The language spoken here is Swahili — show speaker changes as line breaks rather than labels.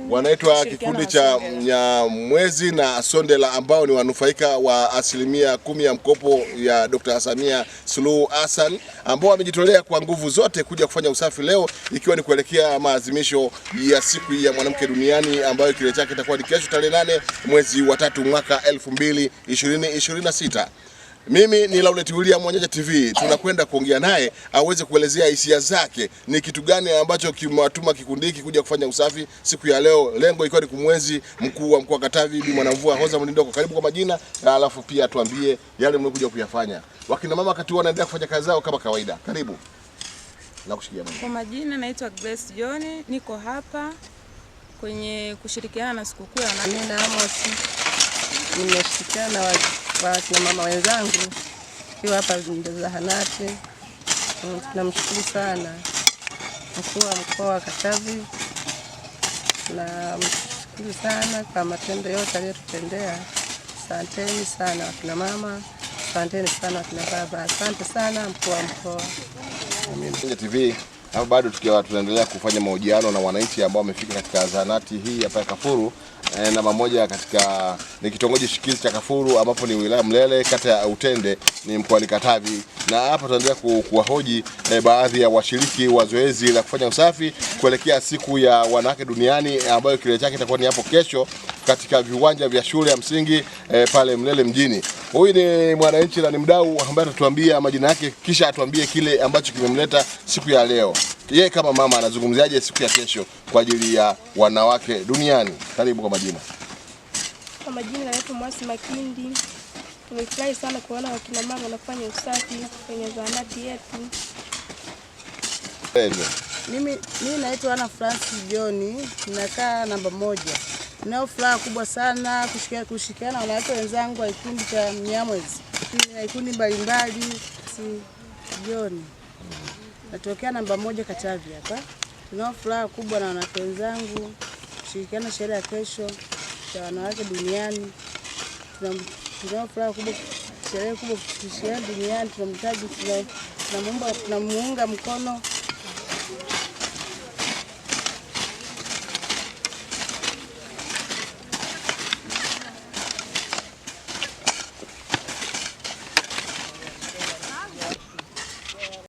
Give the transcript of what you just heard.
wanaitwa kikundi cha Mnyamwezi na Sondela ambao ni wanufaika wa 10% ya mkopo ya Dr. Samia Suluhu Hassan ambao wamejitolea kwa nguvu zote kuja kufanya usafi leo, ikiwa ni kuelekea maadhimisho ya siku ya mwanamke duniani ambayo kilele chake itakuwa ni kesho tarehe 8 mwezi wa 3 mwaka 2026. Mimi ni Laurent William wa Nyanja TV. Tunakwenda kuongea naye aweze kuelezea hisia zake, ni kitu gani ambacho kimewatuma kikundi hiki kuja kufanya usafi siku ya leo, lengo ikiwa ni kumwenzi mkuu wa mkoa wa Katavi Bi Mwanamvua Hoza Mlindoko. Karibu kwa majina, alafu pia tuambie yale mlikuja kuyafanya. Wakina mama wakati wanaendelea kufanya kazi zao kama kawaida. Karibu. Nakushikia mama.
Kwa majina naitwa Grace John, niko hapa kwenye kushirikiana na sikukuu ya
Nina Amos. Nimeshirikiana na mama wenzangu kiwa hapa zahanati. Tunamshukuru sana mkuu wa mkoa wa Katavi, tunamshukuru sana kwa matendo yote aliyotutendea. Asanteni sana wakina mama, asanteni sana wakina baba, asante sana mkuu wa mkoa.
Nyanja TV hapo bado tukiwa tunaendelea kufanya mahojiano na wananchi ambao wamefika katika zahanati hii hapa Kafuru. Namba moja katika ni kitongoji shikizi cha Kafuru ambapo ni wilaya Mlele, kata ya Utende, ni mkoani Katavi. Na hapa tunaendelea kuwahoji baadhi ya washiriki wa zoezi la kufanya usafi kuelekea siku ya wanawake duniani ambayo kilele chake itakuwa ni hapo kesho katika viwanja vya shule ya msingi pale Mlele mjini. Huyu ni mwananchi na ni mdau ambaye atatuambia majina yake kisha atuambie kile ambacho kimemleta siku ya leo. Yeye kama mama anazungumziaje siku ya kesho kwa ajili ya wanawake duniani? Karibu kwa majina.
Kwa majina naitwa Mwasi Makindi. Tumefurahi sana kuona wakina mama wanafanya usafi kwenye zahanati yetu.
Mimi naitwa Ana Francis John, nakaa namba 1. Ninao furaha kubwa sana kushirikiana na wanawake wenzangu wa kikundi cha Mnyamwezi na kikundi mbalimbali. John natokea namba 1 Katavi hapa. Tunao furaha kubwa na wanawake wenzangu kushirikiana sherehe ya kesho ya wanawake duniani. Tunao furaha kubwa, sherehe kubwa kushirikiana duniani. Tunamuunga mkono